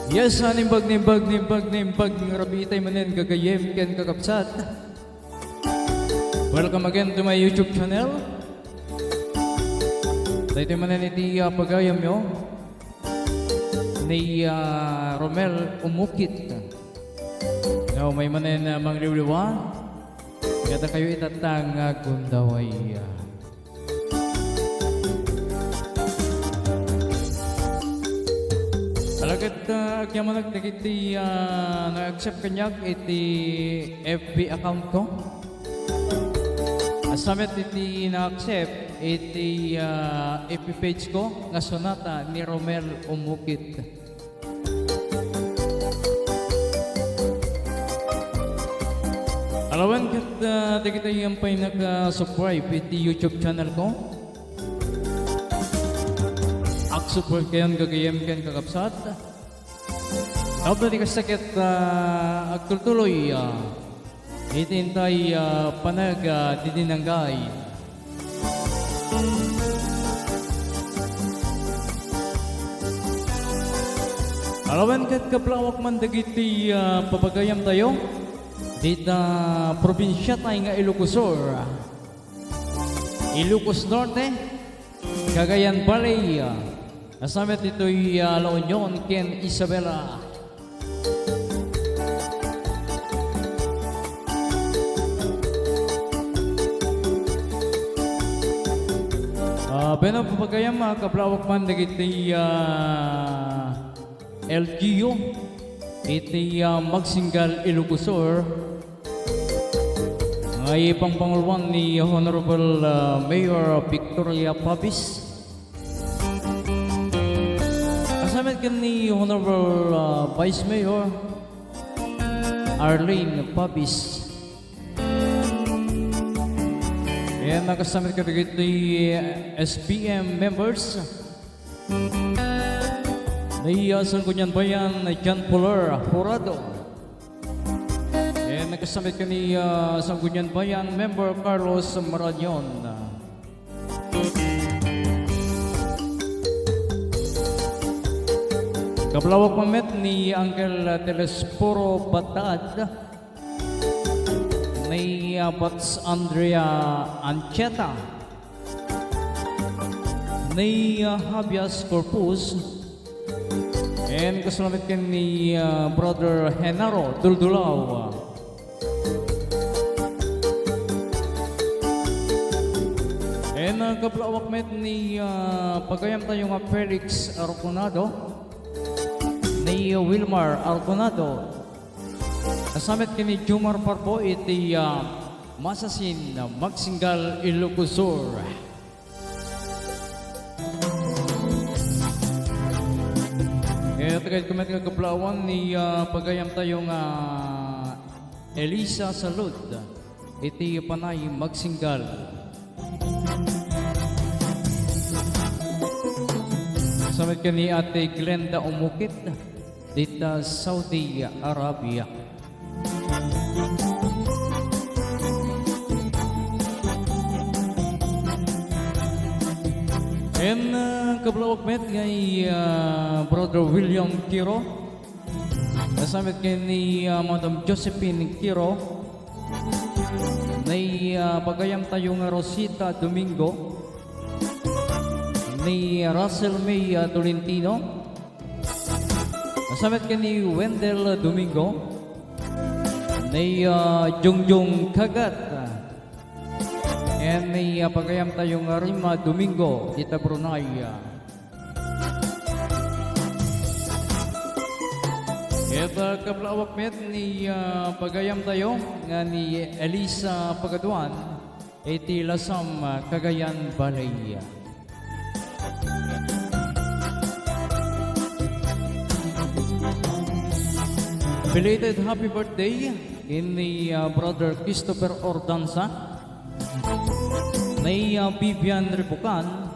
Yes, nimbag, rabitay manen gagayem ken kakapsat. Welcome again to my YouTube channel. Dito manen iti pagayam yo ni Romel Umukit. Now may manen mangliwliwa. Kaya kayo itatang gundaway. Alagat agyaman nagdagiti na-accept kanyak iti FB account ko. Asamet iti na-accept iti FB page ko nga sonata ni Romel Umukit. Alawan kat dagiti yung pa'y nag-subscribe iti YouTube channel ko. Super kayan gagayem ken kakapsat. Tapos di kasakit agtultuloy itintay panag didinanggay. Alawan kat kaplawak man dagiti papagayam tayo dita probinsya tayo nga Ilocosur, Ilocos Norte, Cagayan Valley. Asamet ito'y La Union, Ken Isabela. Beno papagayam kaplawak man dagiti LGU iti Magsingal Ilocosur ngay pangpangulwan ni Honorable Mayor Victoria Pabis. Kasama kan ni Honorable Vice Mayor Arlene Pabis. Ayan, nakasama ka dito SPM members. Naiyasan ko niyan bayan na John Polar Horado. Ayan, nakasama ka ni Sanggunyan Bayan member Carlos Marañon. Kaplawak mamet ni Uncle Telesporo Batad, ni Bats Andrea Ancheta, ni Habias Corpus, and kasalamat ka ni Brother Henaro Duldulaw. And kaplawak mamet ni pagayam tayo nga Felix Arconado, ni Wilmar Arconado. Kasamet kini Jumar Parpo iti Masasin Magsingal Ilocosur. Kaya tagay kumet nga kaplawan ni pagayam tayong Elisa Salud iti Panay Magsingal. Kasamet kini Ate Glenda Umukit dita Saudi Arabia. And kablawak met ngay Brother William Kiro. Kasamit kay ni Madam Josephine Kiro. Nay pagayam tayo nga Rosita Domingo, ni Russell May Tolentino. Kasamit ka ni Wendell Domingo, ni Jungjung Kagat, and ni pagayam tayong Rima Domingo, Tita Brunei. Ito kaplawak met ni pagayam tayo nga ni Elisa Pagaduan, iti Lasam, Cagayan Valley. Belated happy birthday in ni Brother Christopher Ordanza, ni Vivian Ribucan.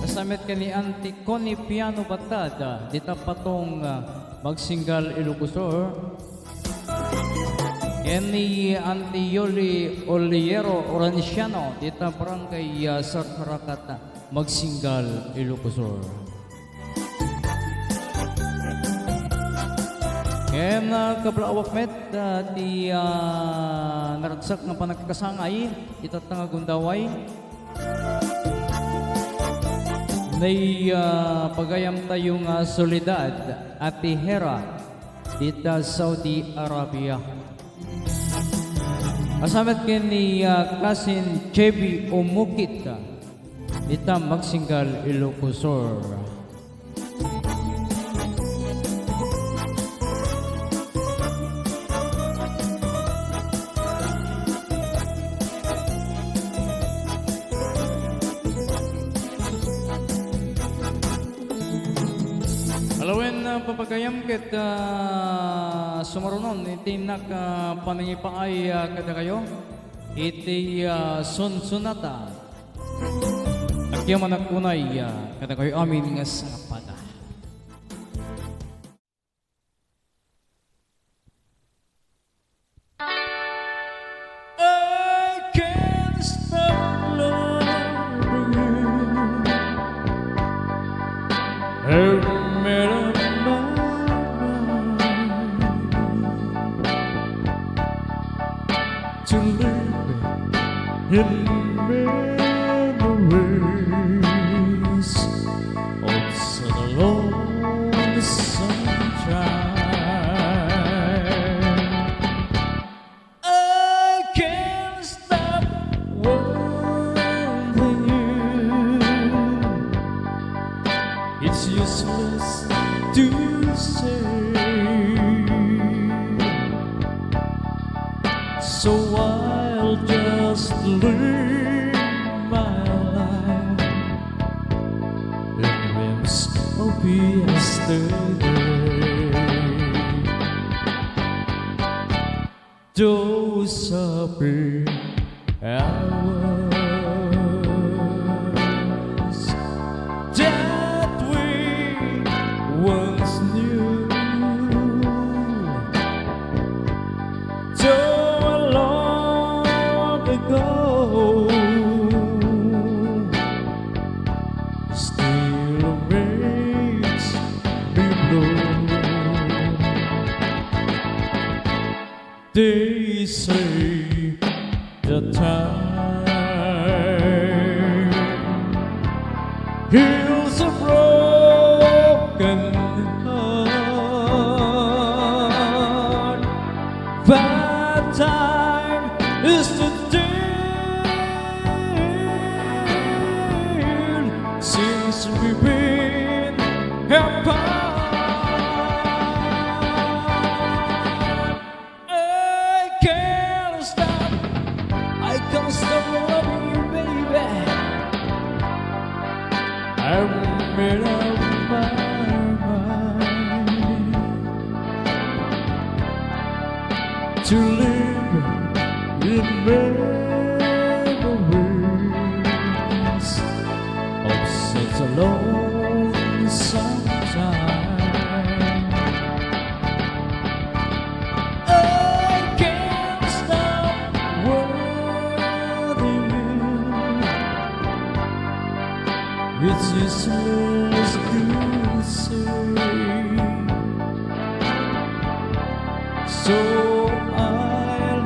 Kasamet ka ni Auntie Connie Piano Batad dita patong Magsingal Ilocosur, and ni Auntie Yoli Oliero Oranciano dita Barangay Sarkarakat Magsingal Ilocosur. Ngayon na kablaawak met di naragsak nga panagkasangay itatanga gundaway nay pagayam tayo nga solidad at Hera dita Saudi Arabia. Asamet ken ni Kasin Chebi Umukit dita Magsinggal Ilocosur. Alawin papagayam ket sumarunon iti panangipaay kada kayo iti sunsunata agyaman agkunay kada kayo amin nga sapada. I can't stop loving you. To live in memories of such a long sunshine. I can't stop wanting you. It's useless to say. So I'll just live my life in dreams of yesterday. Those happy hours that we once knew. Still makes me blue. They say the time heals a broken heart, but time is the since we've been apart. I can't stop loving you, baby. I'm made up my mind to live in memories of such a long sunshine. I can't stop wanting you. It's useless to say. So I'll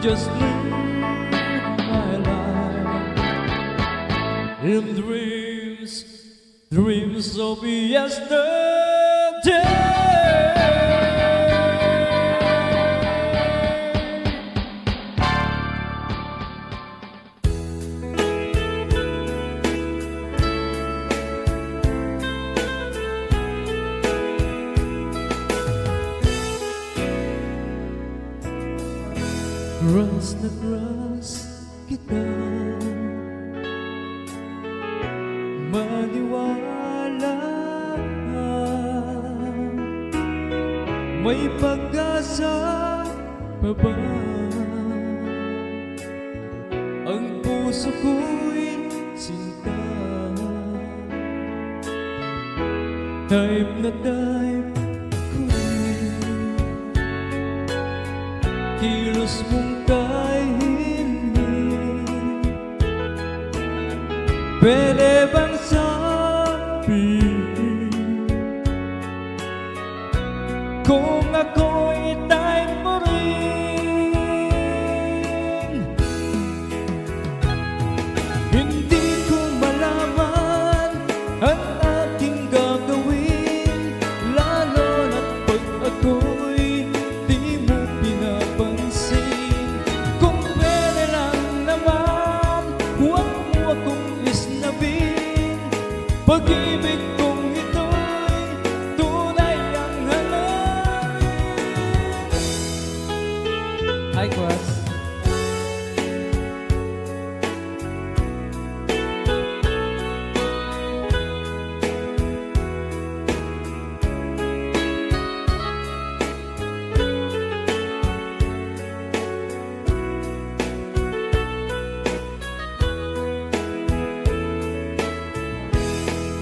just live my life in dreams of yesterday. Ras na ras kita, maniwala may pag-asa pa ba? Ang puso ko'y sinta, type na type ko rin, kilos mong pwede bang sabihin kung ako Pag-ibig kong ito'y tunay ang hanapin. Hi, Quas.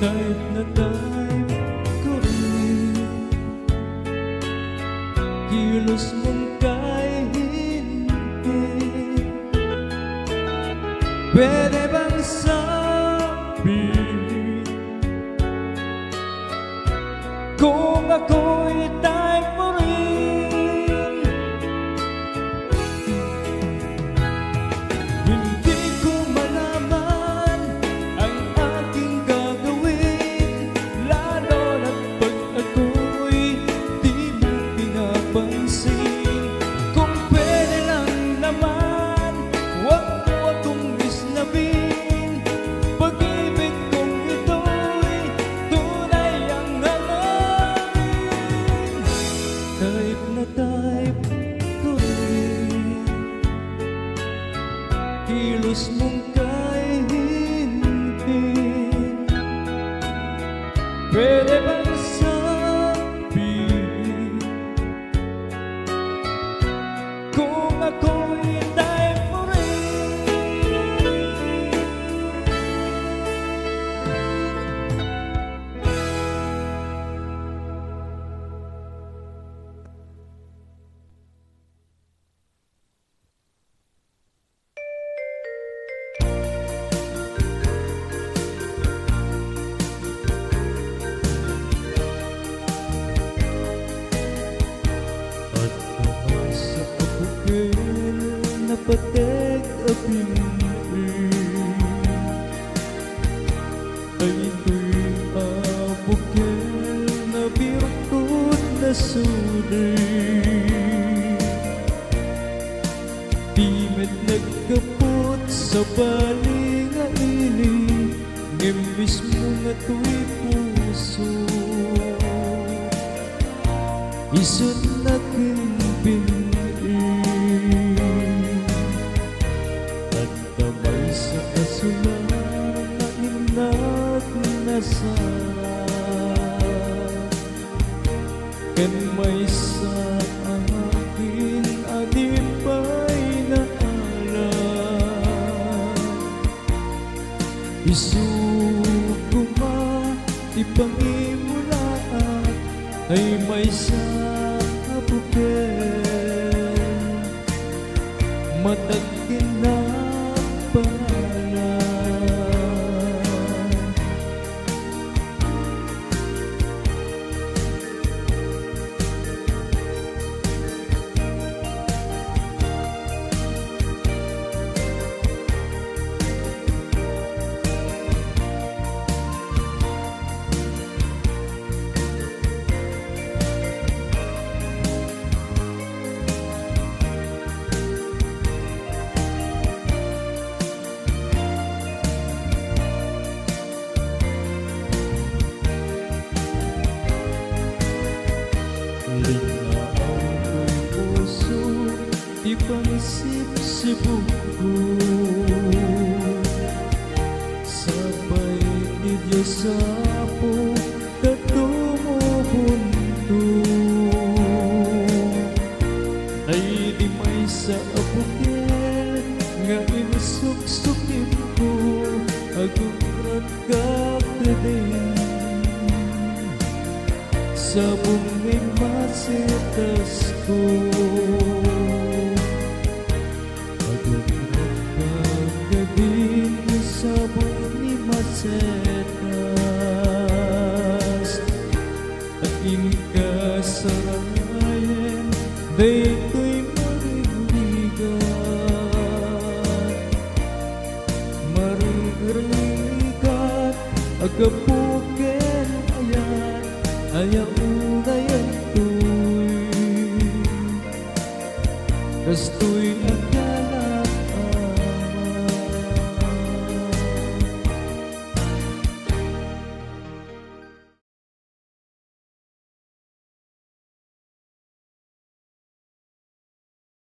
Type na type ko rin, kilos mong kay hindi. Pwede bang sabihin kung ako'y type mo rin? Hindi ko malaman ang aking gagawin, lalo na't pag ako'y di mo pinapansin. Kung pwede lang naman, huwag mo akong islabin. Pag-ibig kong ito'y tunay ang hanapin. Type na type ko rin, kilos mong kay hindi. Pwede bang sabihin kung ako'y type mo rin? At naman sa kapugil na patek apimim, ay ito'y abugil na birkod na sulit. Di met nagkapot sa balingaili, ngem mismo nga to'y puso. Isut na kinpinin at damay sa kasulan na inat na sarap. Ken may sa akin adipay na alam, isuguma ipangimulaan ay may sa bukid matag kinapalan. Lingaw ng puso, di panisip-sibog ko. Sabay ni Diyos sa po katumubunto, ay di may sa apugil nga inusuk-sukin ko agungrat kakadin. Sa bunging masetas ko agungrat kakadin sa bunging masetas. Takin ka sa rangayan, daytoy maririgat agapuken ayan ayaw ngayon tuy gusto